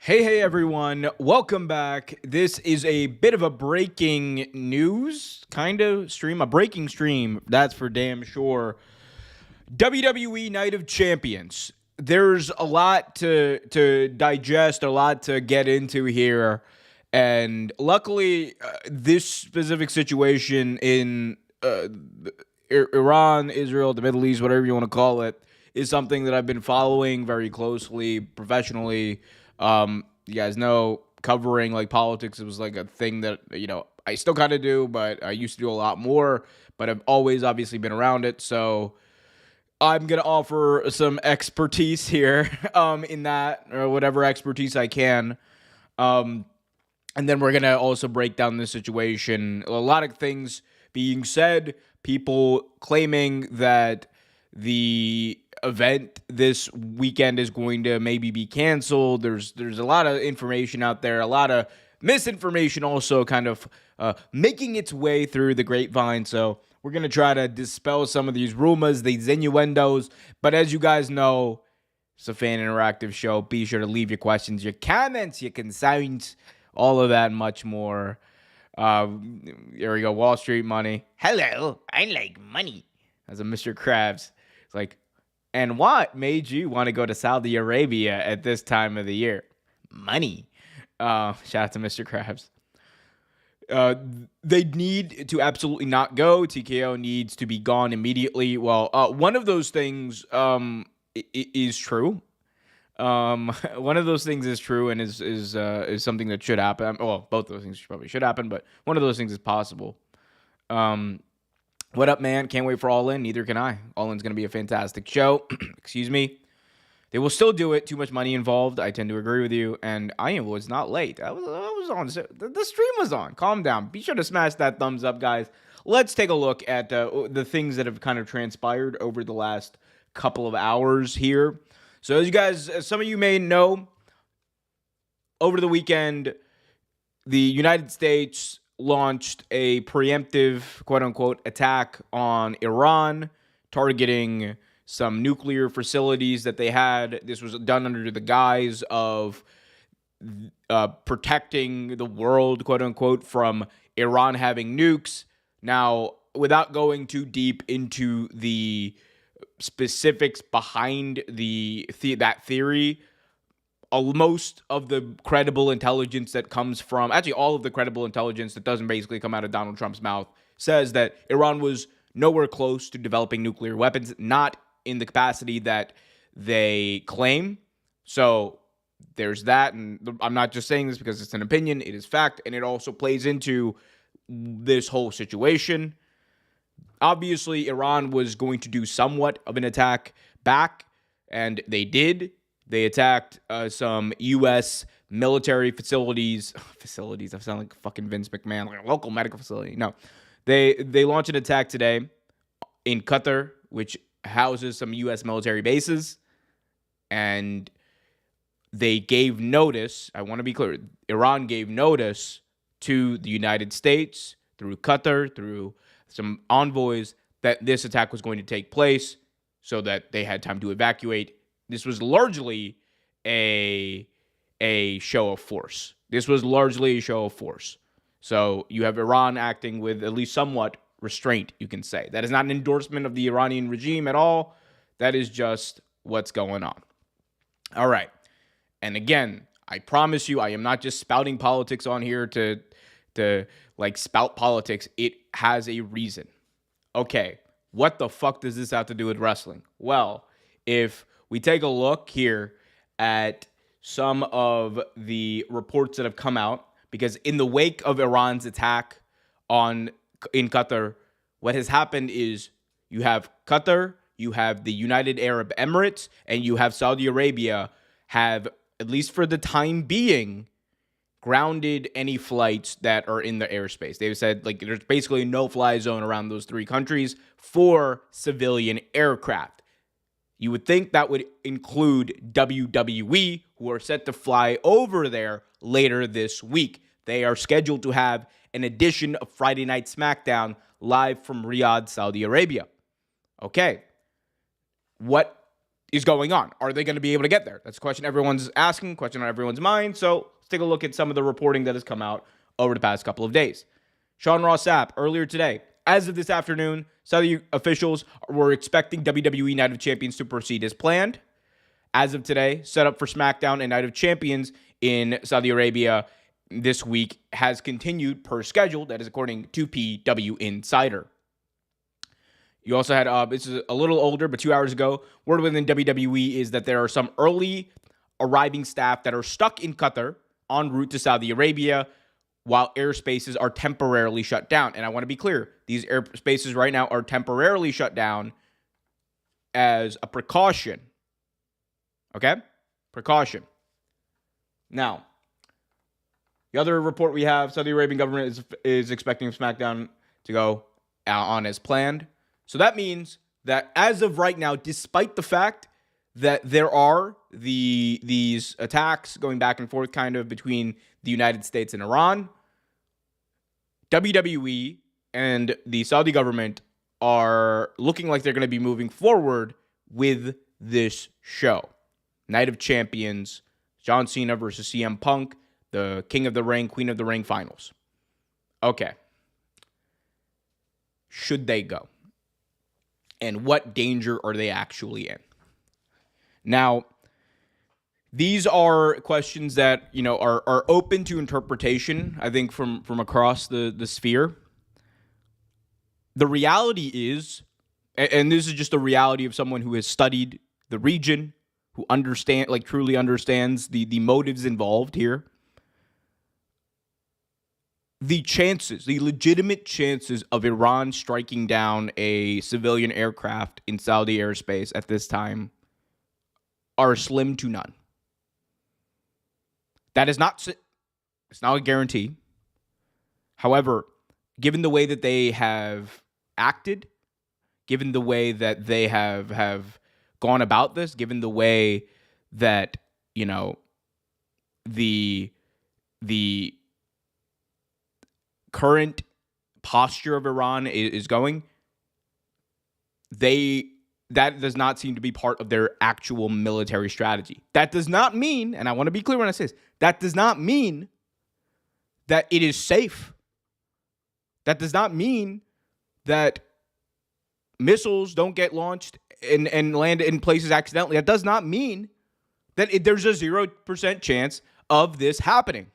Hey everyone, welcome back. This is a bit of a breaking news kind of stream, a breaking stream, that's for damn sure. WWE Night of Champions. There's a lot to digest, a lot to get into here. And luckily, this specific situation in Iran, Israel, the Middle East, whatever you want to call it, is something that I've been following very closely, professionally. You guys know covering like politics, it was like a thing that, I still kind of do, but I used to do a lot more, but I've always obviously been around it. So I'm going to offer some expertise here, in that, or whatever expertise I can. And then we're going to also break down the situation. A lot of things being said, people claiming that the event this weekend is going to maybe be canceled. There's a lot of information out there, a lot of misinformation also kind of making its way through the grapevine. So we're going to try to dispel some of these rumors, these innuendos. But as you guys know, it's a fan interactive show. Be sure to leave your questions, your comments, your concerns, all of that and much more. Here we go. Wall Street Money. Hello, I like money. As a Mr. Krabs. It's like, and what made you want to go to Saudi Arabia at this time of the year? Money. Shout out to Mr. Krabs. They need to absolutely not go. TKO needs to be gone immediately. Well, one of those things is true. One of those things is true and is something that should happen. Well, both those things probably should happen, but one of those things is possible. What up, man? Can't wait for All In. Neither can I. All In's going to be a fantastic show. Excuse me. They will still do it. Too much money involved. I tend to agree with you. And I was not late. I was on. The stream was on. Calm down. Be sure to smash that thumbs up, guys. Let's take a look at the things that have kind of transpired over the last couple of hours here. So as some of you may know, over the weekend, the United States launched a preemptive, quote-unquote, attack on Iran, targeting some nuclear facilities that they had. This was done under the guise of protecting the world, quote-unquote, from Iran having nukes. Now, without going too deep into the specifics behind that theory, most of the credible intelligence that comes from, actually all of the credible intelligence that doesn't basically come out of Donald Trump's mouth, says that Iran was nowhere close to developing nuclear weapons, not in the capacity that they claim. So there's that, and I'm not just saying this because it's an opinion, it is fact, and it also plays into this whole situation. Obviously, Iran was going to do somewhat of an attack back, and they did. They attacked some U.S. military facilities. Facilities, I sound like fucking Vince McMahon, like a local medical facility. No, they launched an attack today in Qatar, which houses some U.S. military bases, and they gave notice. I want to be clear. Iran gave notice to the United States through Qatar, through some envoys, that this attack was going to take place so that they had time to evacuate. This was largely a show of force. So you have Iran acting with at least somewhat restraint, you can say. That is not an endorsement of the Iranian regime at all. That is just what's going on. All right. And again, I promise you, I am not just spouting politics on here to like spout politics. It has a reason. Okay, what the fuck does this have to do with wrestling? Well, if we take a look here at some of the reports that have come out, because in the wake of Iran's attack in Qatar, what has happened is you have Qatar, you have the United Arab Emirates, and you have Saudi Arabia have, at least for the time being, grounded any flights that are in the airspace. They've said, like, there's basically no fly zone around those three countries for civilian aircraft. You would think that would include WWE, who are set to fly over there later this week. They are scheduled to have an edition of Friday Night SmackDown live from Riyadh, Saudi Arabia. Okay. What is going on. Are they going to be able to get there? That's a question everyone's asking, question on everyone's mind. So let's take a look at some of the reporting that has come out over the past couple of days. Sean Ross Sapp, earlier today, as of this afternoon, Saudi officials were expecting WWE Night of Champions to proceed as planned. As of today, set up for SmackDown and Night of Champions in Saudi Arabia this week has continued per schedule. That is according to PW Insider. You also had, this is a little older, but 2 hours ago, word within WWE is that there are some early arriving staff that are stuck in Qatar en route to Saudi Arabia while airspaces are temporarily shut down. And I want to be clear, these airspaces right now are temporarily shut down as a precaution. Okay? Precaution. Now, the other report we have, Saudi Arabian government is expecting SmackDown to go on as planned. So that means that as of right now, despite the fact that there are these attacks going back and forth kind of between the United States and Iran, WWE and the Saudi government are looking like they're going to be moving forward with this show. Night of Champions, John Cena versus CM Punk, the King of the Ring, Queen of the Ring finals. Okay. Should they go? And what danger are they actually in? Now, these are questions that, are open to interpretation, I think, from across the sphere. The reality is, and this is just the reality of someone who has studied the region, who truly understands the motives involved here. The legitimate chances of Iran striking down a civilian aircraft in Saudi airspace at this time are slim to none. It's not a guarantee. However, given the way that they have acted, given the way that they have gone about this, given the way that, the current posture of Iran is going, that does not seem to be part of their actual military strategy. That does not mean, and I want to be clear when I say this, that does not mean that it is safe. That does not mean that missiles don't get launched and land in places accidentally. That does not mean that there's a 0% chance of this happening.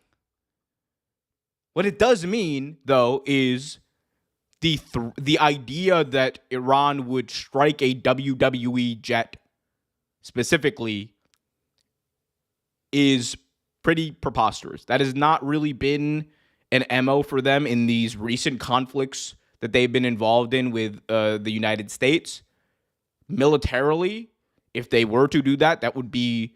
What it does mean, though, is the idea that Iran would strike a WWE jet specifically is pretty preposterous. That has not really been an MO for them in these recent conflicts that they've been involved in with the United States. Militarily, if they were to do that, that would be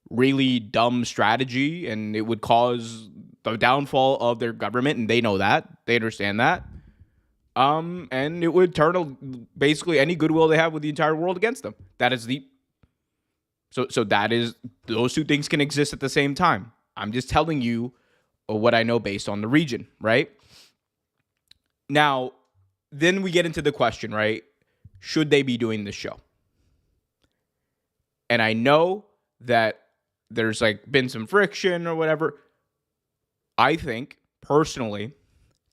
really dumb strategy, and it would cause the downfall of their government, and they know that. They understand that. And it would turn basically any goodwill they have with the entire world against them. That is those two things can exist at the same time. I'm just telling you what I know based on the region, right? Now, then we get into the question, right? Should they be doing this show? And I know that there's been some friction or whatever. I think, personally,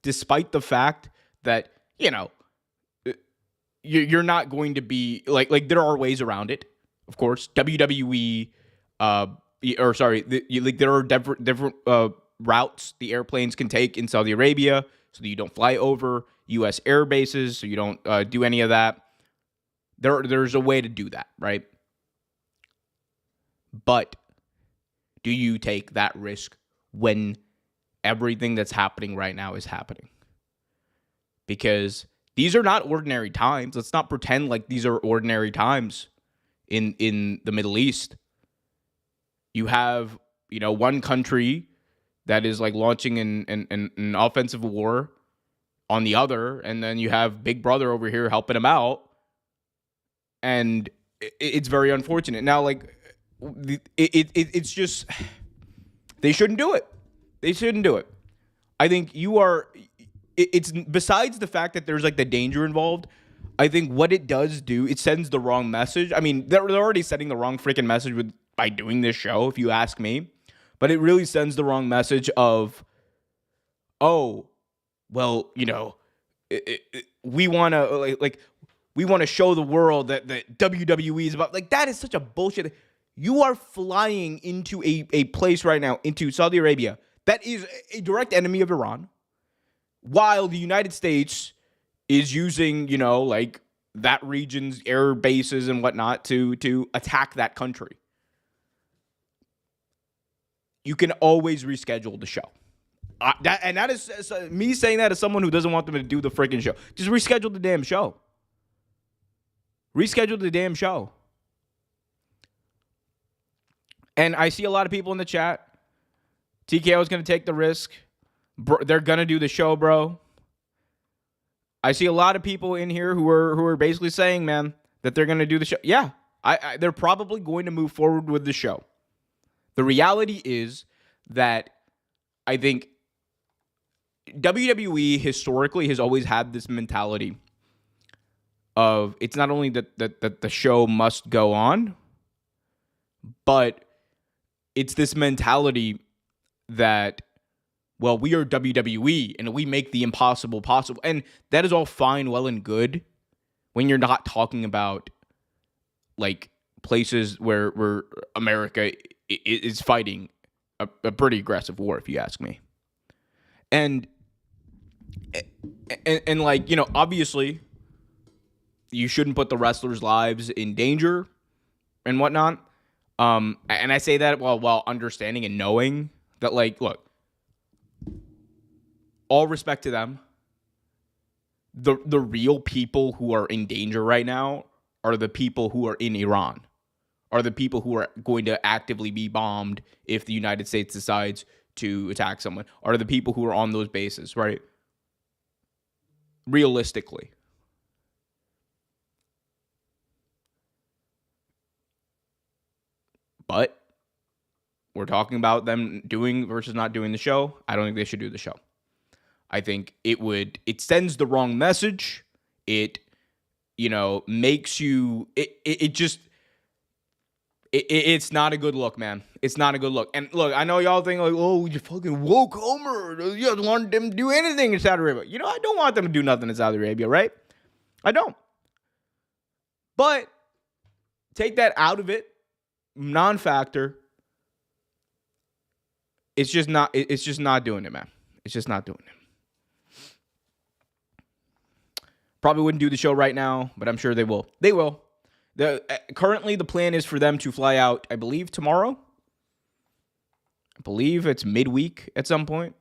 despite the fact that, you're not going to be, there are ways around it, of course. WWE, there are different routes the airplanes can take in Saudi Arabia so that you don't fly over U.S. air bases, so you don't do any of that. There's a way to do that, right? But do you take that risk when everything that's happening right now is happening? Because these are not ordinary times. Let's not pretend like these are ordinary times in the Middle East. You have, one country that is launching an offensive war on the other, and then you have Big Brother over here helping them out. And it's very unfortunate. Now, it's just, they shouldn't do it. They shouldn't do it. I think it's besides the fact that there's the danger involved, I think what it does do, it sends the wrong message. I mean, they're already sending the wrong freaking message by doing this show, if you ask me. But it really sends the wrong message of, oh, well, we want to we want to show the world that WWE is about. Like, that is such a bullshit. You are flying into a place right now, into Saudi Arabia, that is a direct enemy of Iran, while the United States is using, that region's air bases and whatnot to attack that country. You can always reschedule the show. That is me saying that as someone who doesn't want them to do the freaking show. Just reschedule the damn show. Reschedule the damn show. And I see a lot of people in the chat. TKO is going to take the risk. They're going to do the show, bro. I see a lot of people in here who are basically saying, man, that they're going to do the show. Yeah, they're probably going to move forward with the show. The reality is that I think WWE historically has always had this mentality of, it's not only that the show must go on, but it's this mentality that, well, we are WWE and we make the impossible possible. And that is all fine, well, and good when you're not talking about like places where America is fighting a pretty aggressive war, if you ask me. And obviously you shouldn't put the wrestlers' lives in danger and whatnot. And I say that while understanding and knowing that, like, look, all respect to them. The real people who are in danger right now are the people who are in Iran, are the people who are going to actively be bombed if the United States decides to attack someone, are the people who are on those bases, right? Realistically. But we're talking about them doing versus not doing the show. I don't think they should do the show. I think it sends the wrong message. It, makes you, it's not a good look, man. It's not a good look. And look, I know y'all think like, oh, you fucking woke Homer. You don't want them to do anything in Saudi Arabia. I don't want them to do nothing in Saudi Arabia, right? I don't. But take that out of it. Non-factor. It's just not doing it, man. It's just not doing it. Probably wouldn't do the show right now, but I'm sure they will. They will. Currently, the plan is for them to fly out, I believe, tomorrow. I believe it's midweek at some point.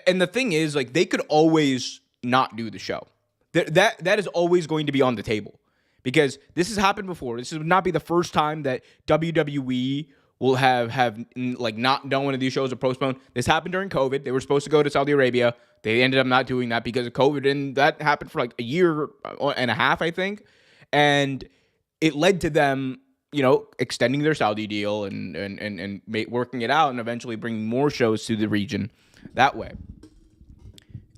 And the thing is, like, they could always not do the show. That is always going to be on the table. Because this has happened before. This would not be the first time that WWE will have like not done one of these shows or postponed. This happened during COVID. They were supposed to go to Saudi Arabia. They ended up not doing that because of COVID, and that happened for like a year and a half, I think. And it led to them, extending their Saudi deal and working it out and eventually bringing more shows to the region that way.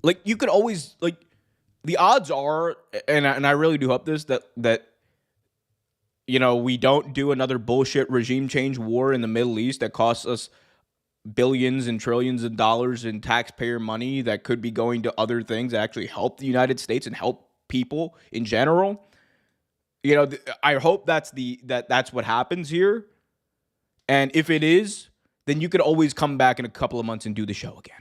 Like, you could always, like, the odds are, and I really do hope this, that we don't do another bullshit regime change war in the Middle East that costs us billions and trillions of dollars in taxpayer money that could be going to other things that actually help the United States and help people in general. I hope that's what happens here. And if it is, then you could always come back in a couple of months and do the show again.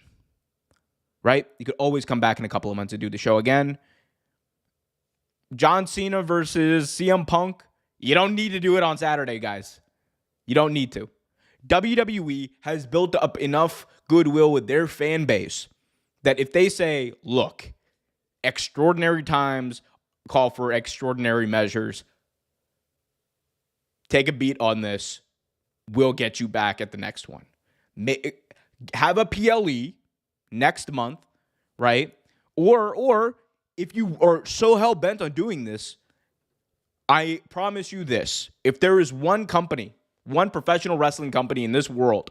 Right? You could always come back in a couple of months and do the show again. John Cena versus CM Punk. You don't need to do it on Saturday, guys. You don't need to. WWE has built up enough goodwill with their fan base that if they say, look, extraordinary times call for extraordinary measures, take a beat on this, we'll get you back at the next one. Have a PLE next month, right? Or if you are so hell-bent on doing this, I promise you this. If there is one company, one professional wrestling company in this world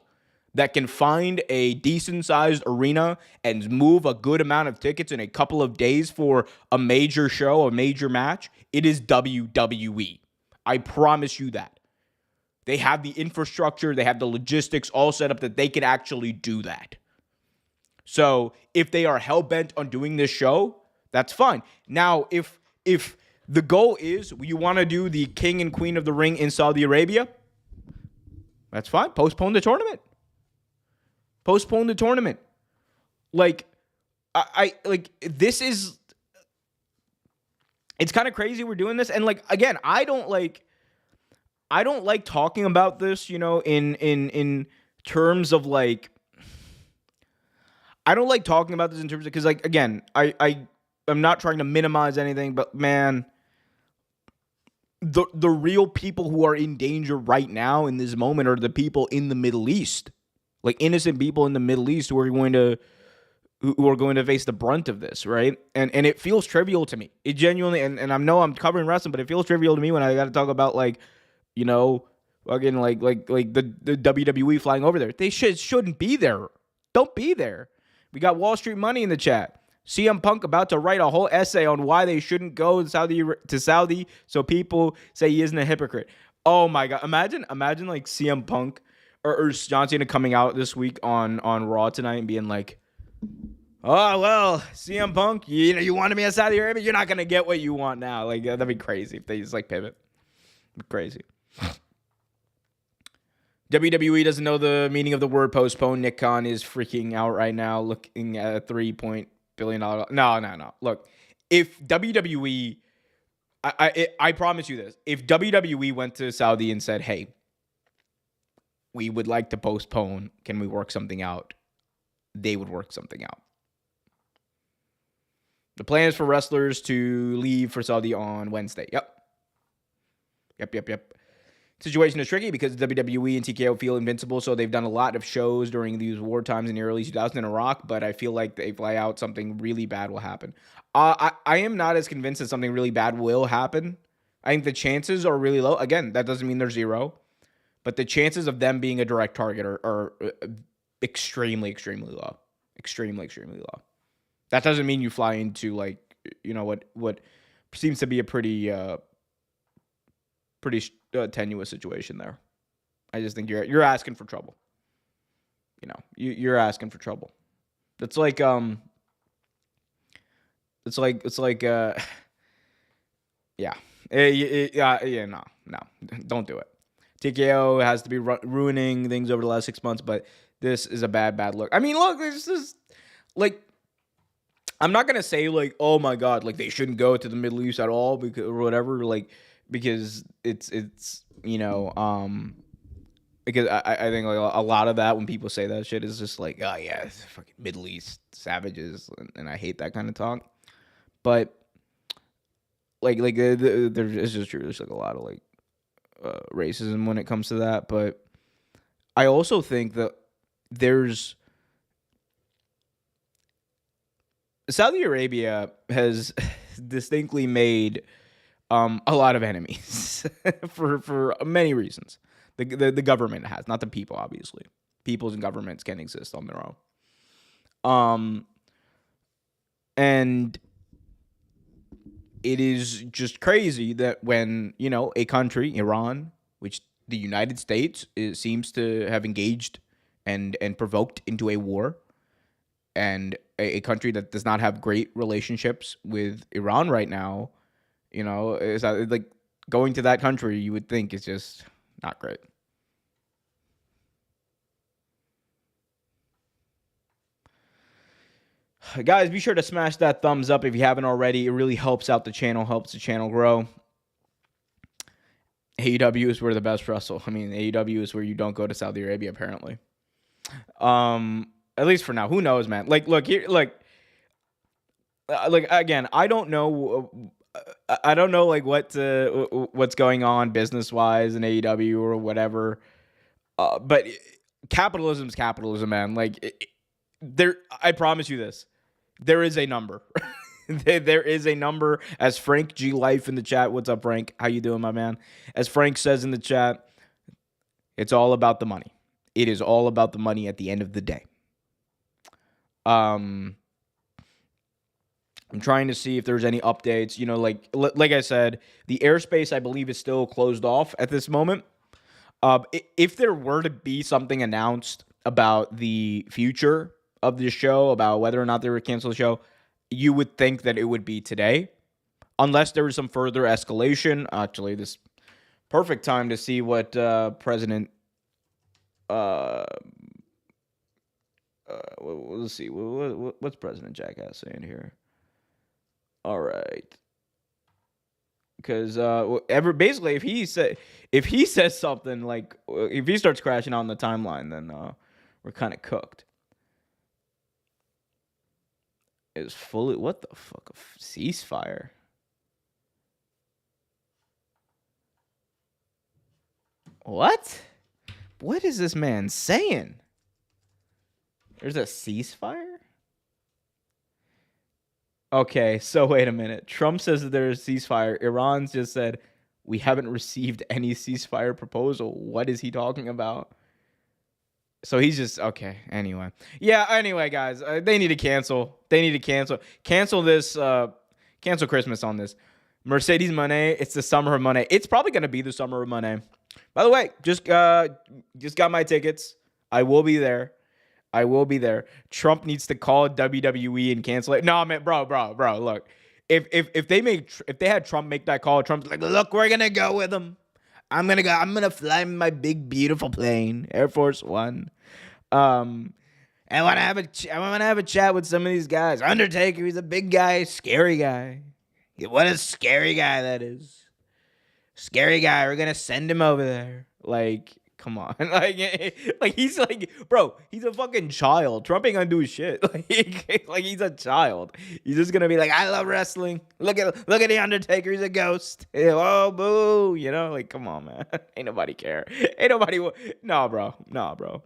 that can find a decent sized arena and move a good amount of tickets in a couple of days for a major show, a major match, it is WWE. I promise you that. They have the infrastructure, they have the logistics all set up that they can actually do that. So if they are hell-bent on doing this show, that's fine. Now, if the goal is you want to do the King and Queen of the Ring in Saudi Arabia, that's fine. Postpone the tournament. Postpone the tournament. Like, I like, this is, it's kind of crazy we're doing this. And like, again, I don't like talking about this, in terms of like, I don't like talking about this in terms of, because like, again, I'm not trying to minimize anything, but man, the real people who are in danger right now in this moment are the people in the Middle East, like innocent people in the Middle East who are going to face the brunt of this, right? And it feels trivial to me. It genuinely, and I know I'm covering wrestling, but it feels trivial to me when I got to talk about like, fucking like the WWE flying over there. They shouldn't be there. Don't be there. We got Wall Street Money in the chat. CM Punk about to write a whole essay on why they shouldn't go to Saudi, so people say he isn't a hypocrite. Oh my God. Imagine like CM Punk or John Cena coming out this week on Raw tonight and being like, oh, well, CM Punk, you wanted me in Saudi Arabia? You're not going to get what you want now. Like, that'd be crazy if they just like pivot. Crazy. WWE doesn't know the meaning of the word postpone. Nick Khan is freaking out right now looking at a $3 billion. No. Look, if WWE, I promise you this, if WWE went to Saudi and said, hey, we would like to postpone, can we work something out? They would work something out. The plan is for wrestlers to leave for Saudi on Wednesday. Yep. Situation is tricky because WWE and TKO feel invincible, so they've done a lot of shows during these war times in the early 2000s in Iraq, but I feel like they fly out, something really bad will happen. I am not as convinced that something really bad will happen. I think the chances are really low. Again, that doesn't mean they're zero, but the chances of them being a direct target are extremely, extremely low. Extremely, extremely low. That doesn't mean you fly into like, what seems to be a pretty tenuous situation there. I just think you're asking for trouble. You're asking for trouble. It's like yeah, no, don't do it. TKO has to be ruining things over the last 6 months, but this is a bad look. I mean, look, this is like, I'm not gonna say like, oh my God, like they shouldn't go to the Middle East at all because or whatever, like, because it's because I think like a lot of that when people say that shit is just like, oh yeah, it's fucking Middle East savages, and I hate that kind of talk. But like there's just true. There's like a lot of like racism when it comes to that. But I also think that there's Saudi Arabia has distinctly made a lot of enemies for many reasons. The government has, not the people, obviously. Peoples and governments can exist on their own. And it is just crazy that when, a country, Iran, which the United States seems to have engaged and provoked into a war, and a country that does not have great relationships with Iran right now, is like going to that country, you would think is just not great. Guys, be sure to smash that thumbs up if you haven't already. It really helps out the channel, helps the channel grow. AEW is where the best wrestle. I mean, AEW is where you don't go to Saudi Arabia, apparently. At least for now. Who knows, man? Like, look here, like again, I don't know like what's going on business wise in AEW or whatever. But capitalism's capitalism, man. Like I promise you this, there is a number. There is a number. As Frank G Life in the chat. What's up, Frank? How you doing, my man? As Frank says in the chat, it's all about the money. It is all about the money at the end of the day. I'm trying to see if there's any updates. You know, like I said, the airspace, I believe, is still closed off at this moment. If there were to be something announced about the future of this show, about whether or not they would cancel the show, you would think that it would be today, unless there was some further escalation. Actually, this perfect time to see what President. Let's see. What's President Jackass saying here? All right. Because basically, if he says something like, if he starts crashing out on the timeline, then we're kind of cooked. Is fully, what the fuck, a ceasefire? What? What is this man saying? There's a ceasefire? Okay, so wait a minute. Trump says that there's a ceasefire. Iran's just said, we haven't received any ceasefire proposal. What is he talking about? So he's just, okay, anyway. Yeah, anyway, guys, they need to cancel. Cancel this, cancel Christmas on this. Mercedes Moné, it's the summer of Moné. It's probably going to be the summer of Moné. By the way, just got my tickets. I will be there. Trump needs to call WWE and cancel it. No, man, bro. Look, if they had Trump make that call, Trump's like, look, we're gonna go with him. I'm gonna fly my big beautiful plane, Air Force One. I want to have a chat with some of these guys. Undertaker, he's a big guy, scary guy. What a scary guy that is. Scary guy. We're gonna send him over there. Like, come on. like he's like, bro, he's a fucking child. Trump ain't gonna do shit. Like he's a child. He's just gonna be like, I love wrestling. Look at the Undertaker. He's a ghost. Oh, boo. You know, like, come on, man. Ain't nobody care. No, bro.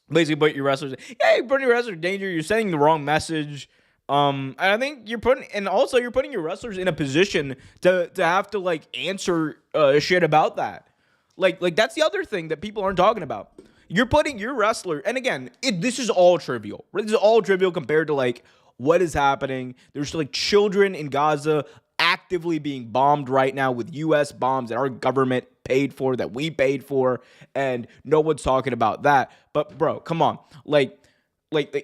Basically, put your wrestlers. Yeah, putting your wrestlers in danger. You're sending the wrong message. And I think you're putting your wrestlers in a position to have to like answer shit about that. Like that's the other thing that people aren't talking about. You're putting your wrestler, and again, this is all trivial. This is all trivial compared to like what is happening. There's like children in Gaza actively being bombed right now with U.S. bombs that our government paid for, that we paid for, and no one's talking about that. But bro, come on, like but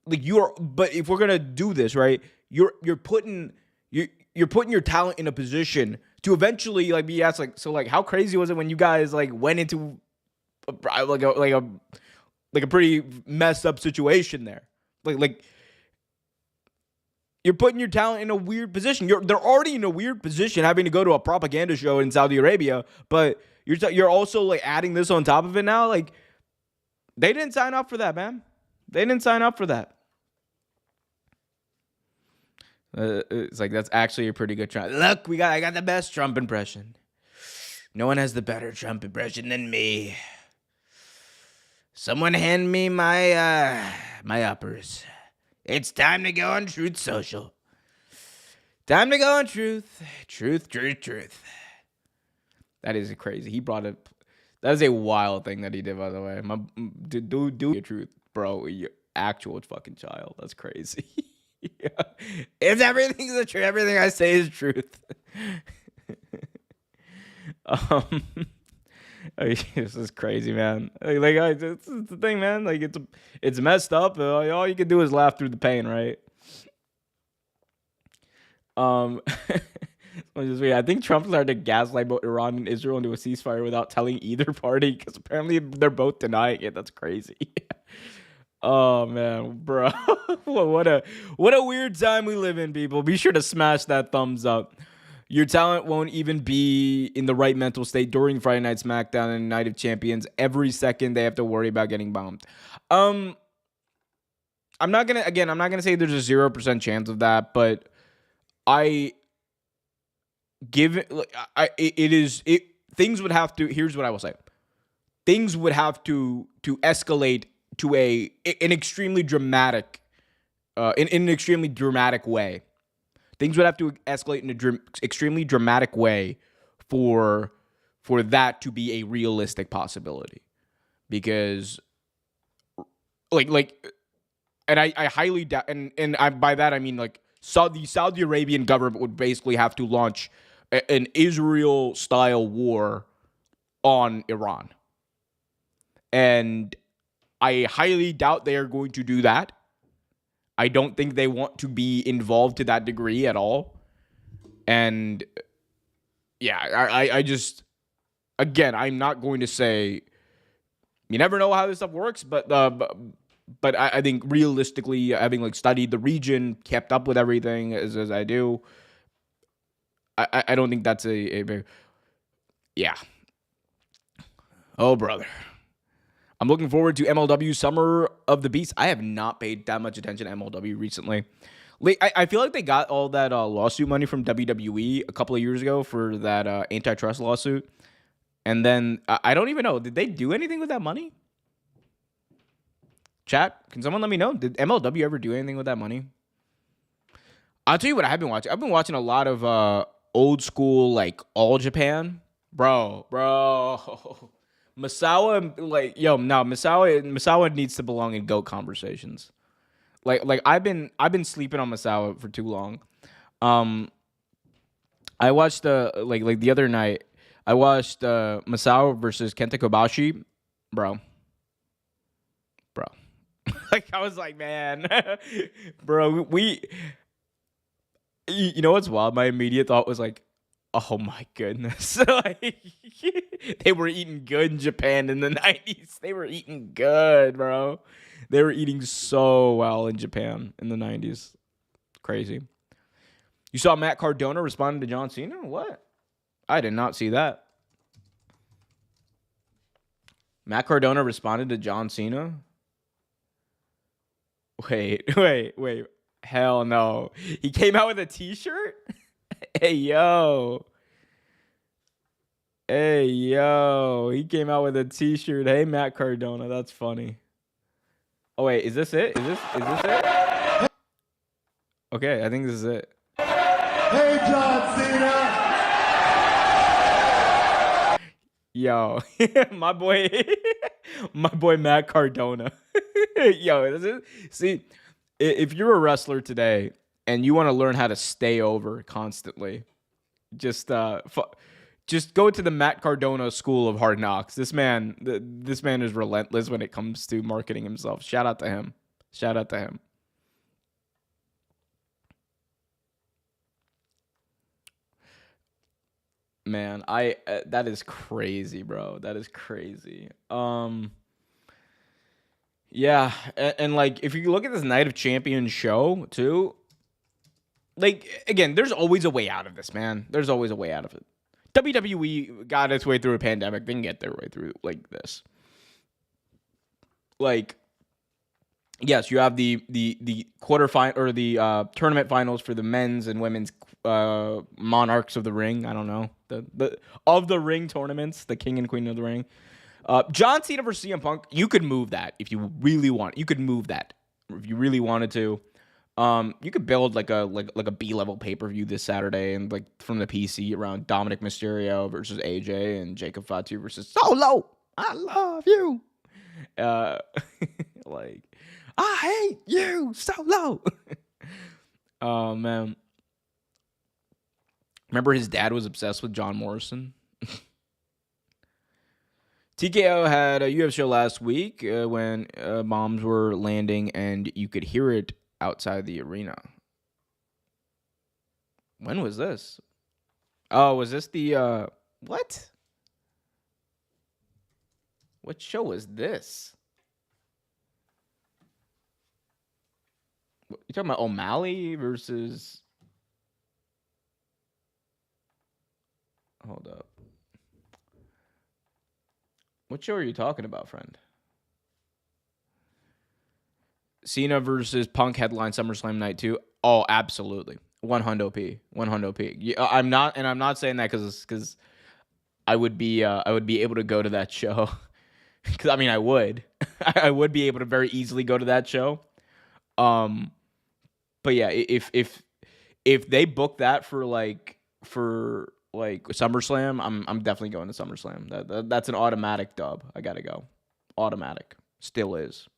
if we're gonna do this, right, you're putting your talent in a position to eventually like be asked, like, so like how crazy was it when you guys like went into a pretty messed up situation there? Like you're putting your talent in a weird position. They're already in a weird position having to go to a propaganda show in Saudi Arabia, but you're also like adding this on top of it now. Like, they didn't sign up for that, man. They didn't sign up for that. It's like, that's actually a pretty good Trump. Look, I got the best Trump impression. No one has the better Trump impression than me. Someone hand me my uppers. It's time to go on Truth Social. Time to go on Truth. Truth. That is crazy. That is a wild thing that he did, by the way. Do your truth, bro. You actual fucking child. That's crazy. Yeah. Everything's the truth. Everything I say is truth. This is crazy, man. It's the thing, man. Like, it's messed up. All you can do is laugh through the pain, right? I think Trump started to gaslight both Iran and Israel into a ceasefire without telling either party, because apparently they're both denying it. That's crazy. Oh man, bro. what a weird time we live in, people. Be sure to smash that thumbs up. Your talent won't even be in the right mental state during Friday Night SmackDown and Night of Champions. Every second they have to worry about getting bombed. I'm not gonna say there's a 0% chance of that, but things would have to. Here's what I will say: things would have to escalate to an extremely dramatic, in an extremely dramatic way. Things would have to escalate in an extremely dramatic way for that to be a realistic possibility. because like and I highly doubt, and by that I mean like the Saudi Arabian government would basically have to launch an Israel style war on Iran, and I highly doubt they are going to do that. I don't think they want to be involved to that degree at all. And yeah, I just, again, I'm not going to say, you never know how this stuff works, but I think realistically, having like studied the region, kept up with everything as I do, I don't think that's a big, yeah. Oh, brother. I'm looking forward to MLW Summer of the Beast. I have not paid that much attention to MLW recently. I feel like they got all that lawsuit money from WWE a couple of years ago for that antitrust lawsuit. And then I don't even know. Did they do anything with that money? Chat, can someone let me know? Did MLW ever do anything with that money? I'll tell you what I've been watching. I've been watching a lot of old school, like, All Japan. Bro. Misawa, like, yo, no, Misawa needs to belong in GOAT conversations. Like I've been sleeping on Misawa for too long. I watched like the other night, I watched Misawa versus Kenta Kobashi. Bro. Like, I was like, man, bro, you know what's wild? My immediate thought was like, oh my goodness. Like, they were eating good in Japan in the 90s. They were eating good, bro. They were eating so well in Japan in the 90s. Crazy. You saw Matt Cardona responding to John Cena? What? I did not see that. Matt Cardona responded to John Cena? Wait. Hell no. He came out with a t-shirt? Hey, yo. He came out with a t-shirt. Hey, Matt Cardona. That's funny. Oh, wait. Is this it? Is this it? Okay, I think this is it. Hey, John Cena. Yo, my boy Matt Cardona. Yo, see, if you're a wrestler today and you want to learn how to stay over constantly, just go to the Matt Cardona School of Hard Knocks. This man is relentless when it comes to marketing himself. Shout out to him. Man, that is crazy, bro. That is crazy. Yeah, and like, if you look at this Night of Champions show too, like, again, there's always a way out of this, man. There's always a way out of it. WWE got its way through a pandemic. They can get their way through like this. Like, yes, you have the quarterfinal or the tournament finals for the men's and women's Monarchs of the Ring. I don't know, the of the Ring tournaments, the King and Queen of the Ring. John Cena versus CM Punk. You could move that if you really want. You could move that if you really wanted to. You could build like a B-level pay-per-view this Saturday and like from the PC around Dominic Mysterio versus AJ and Jacob Fatu versus Solo. I love you. Like, I hate you, Solo. Oh, man. Remember his dad was obsessed with John Morrison? TKO had a UFC show last week when bombs were landing and you could hear it outside the arena. When was this? Oh, was this the what? What show was this? You talking about O'Malley versus? Hold up. What show are you talking about, friend? Cena versus Punk headline SummerSlam Night 2. Oh, absolutely. 100p. 100p. Yeah, I'm not saying that because I would be able to go to that show. Because I mean, I would. I would be able to very easily go to that show. But yeah, if they book that for SummerSlam, I'm definitely going to SummerSlam. That's an automatic dub. I gotta go. Automatic. Still is.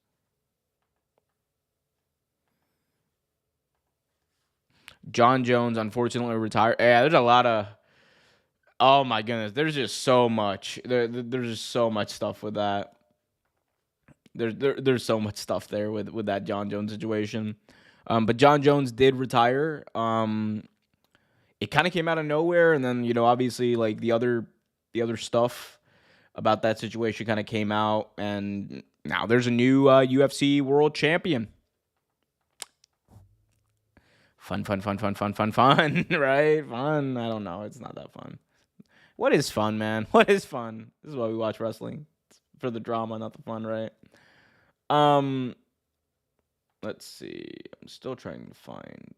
John Jones, unfortunately, retired. Yeah, there's a lot of. Oh my goodness, there's just so much. There's just so much stuff with that. There's so much stuff there with that John Jones situation. But John Jones did retire. It kind of came out of nowhere, and then obviously like the other stuff about that situation kind of came out, and now there's a new UFC World Champion. Fun, right? Fun. I don't know. It's not that fun. What is fun, man? What is fun? This is why we watch wrestling. It's for the drama, not the fun, right? Let's see. I'm still trying to find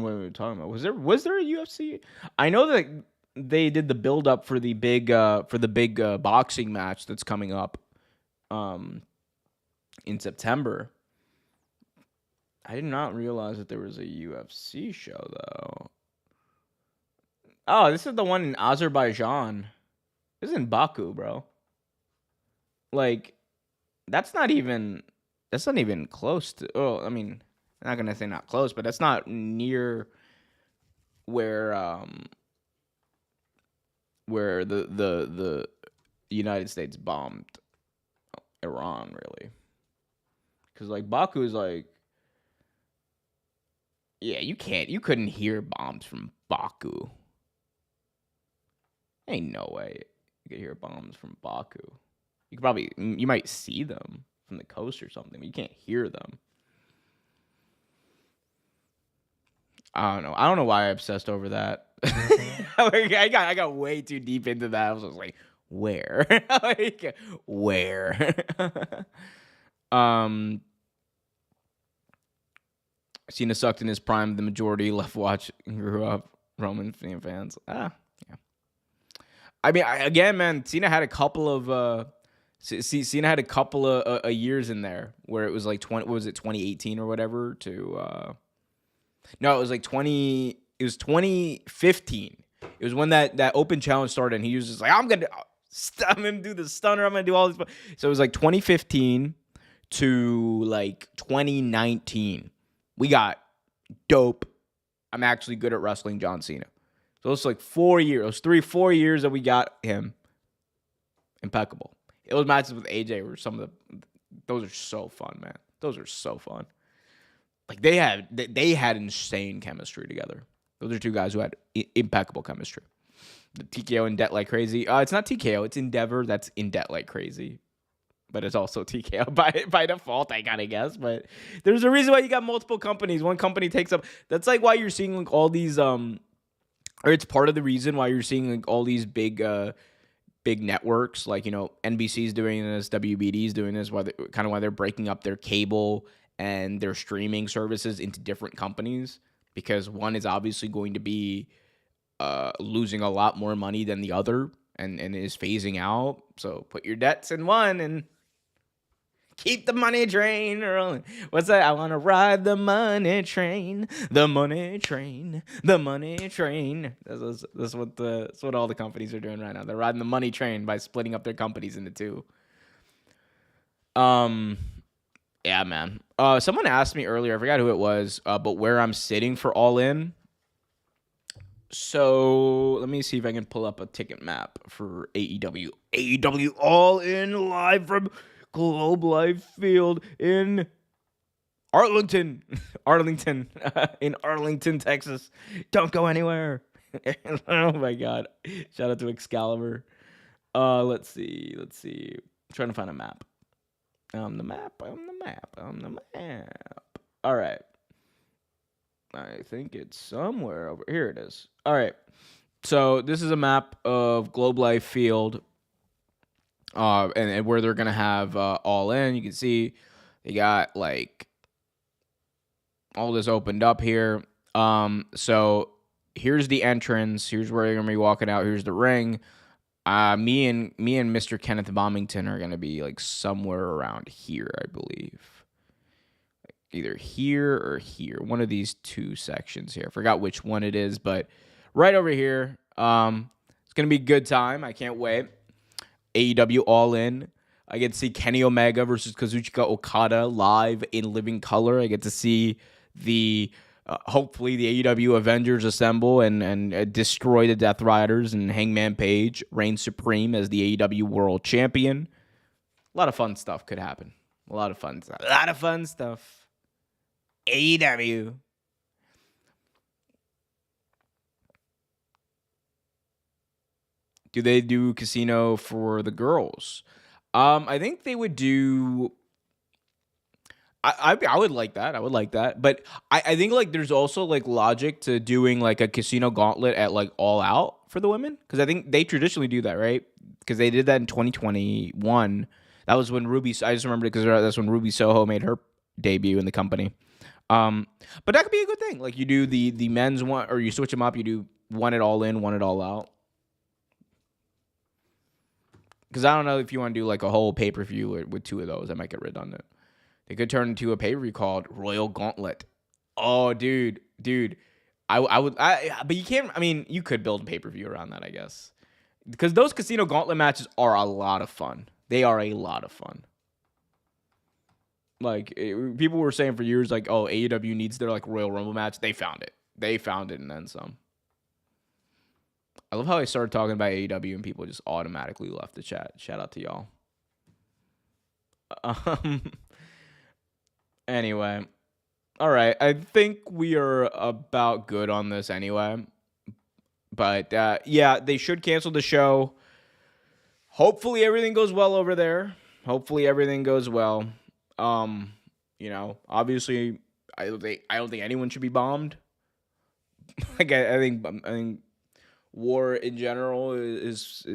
what we were talking about. Was there a UFC? I know that they did the build up for the big boxing match that's coming up in September. I did not realize that there was a UFC show though. Oh, this is the one in Azerbaijan. This is in Baku, bro. Like, that's not even close to. Oh, I mean, I'm not gonna say not close, but that's not near where the United States bombed Iran, really. Because like Baku is like, yeah, you couldn't hear bombs from Baku. Ain't no way you could hear bombs from Baku. You might see them from the coast or something, but you can't hear them. I don't know why I obsessed over that. I got way too deep into that. I was just like, where? Like, where? Cena sucked in his prime. The majority left watch grew up Roman fans. Yeah. I mean, again, man, Cena had a couple of years in there where it was like 2018 or whatever to no, it was like 2015. It was when that open challenge started, and he was just like, I'm gonna do the stunner, I'm gonna do all this. So it was like 2015 to like 2019. We got dope. I'm actually good at wrestling John Cena. So it's like 4 years, 4 years that we got him. Impeccable. Those matches with AJ were those are so fun, man. Those are so fun. Like they had insane chemistry together. Those are two guys who had impeccable chemistry. The TKO in debt like crazy. It's not TKO. It's Endeavor that's in debt like crazy. But it's also TKO by default, I gotta guess. But there's a reason why you got multiple companies. One company takes up. That's like why you're seeing like all these or it's part of the reason why you're seeing like all these big networks, like NBC's doing this, WBD's doing this. Why they're breaking up their cable and their streaming services into different companies, because one is obviously going to be losing a lot more money than the other and is phasing out. So put your debts in one and keep the money train rolling. What's that? I want to ride the money train. The money train. The money train. That's what all the companies are doing right now. They're riding the money train by splitting up their companies into two. Yeah, man. Someone asked me earlier, I forgot who it was, but where I'm sitting for All In. So let me see if I can pull up a ticket map for AEW. AEW All In live from Globe Life Field in Arlington, in Arlington, Texas. Don't go anywhere. Oh my God! Shout out to Excalibur. Let's see. I'm trying to find a map. On the map. All right. I think it's somewhere over here. It is. All right. So this is a map of Globe Life Field, and where they're gonna have All In. You can see they got like all this opened up here. So here's the entrance. Here's where you're gonna be walking out. Here's the ring. Me and Mr. Kenneth Bombington are gonna be like somewhere around here, I believe. Either here or here. One of these two sections here. I forgot which one it is, but right over here. It's gonna be a good time. I can't wait. AEW All In. I get to see Kenny Omega versus Kazuchika Okada live in living color. I get to see the hopefully the AEW Avengers assemble and destroy the Death Riders, and Hangman Page reign supreme as the AEW World Champion. A lot of fun stuff could happen. A lot of fun stuff. A lot of fun stuff. AEW. Do they do casino for the girls? I think they would do. I would like that. I would like that. But I think like there's also like logic to doing like a casino gauntlet at like All Out for the women, because I think they traditionally do that, right? Because they did that in 2021. That was when Ruby. I just remembered it because that's when Ruby Soho made her debut in the company. But that could be a good thing. Like you do the men's one, or you switch them up. You do one at All In, one at All Out. Because I don't know if you want to do like a whole pay-per-view with two of those. That might get redundant. They could turn into a pay-per-view called Royal Gauntlet. Oh, dude. I would, but you can't, I mean, you could build a pay-per-view around that, I guess. Because those casino gauntlet matches are a lot of fun. They are a lot of fun. Like, people were saying for years, like, oh, AEW needs their, like, Royal Rumble match. They found it. They found it and then some. I love how I started talking about AEW and people just automatically left the chat. Shout out to y'all. Anyway. All right. I think we are about good on this anyway. But, yeah, they should cancel the show. Hopefully everything goes well over there. Hopefully everything goes well. You know, obviously, I don't think anyone should be bombed. Like, I think war in general is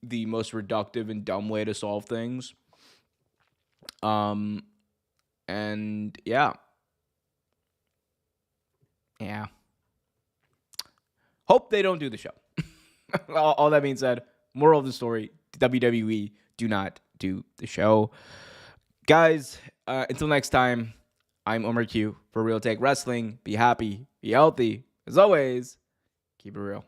the most reductive and dumb way to solve things. And yeah. Hope they don't do the show. all that being said, moral of the story: WWE, do not do the show, guys. Until next time, I'm Omar Q for Real Take Wrestling. Be happy, be healthy, as always. Keep it real.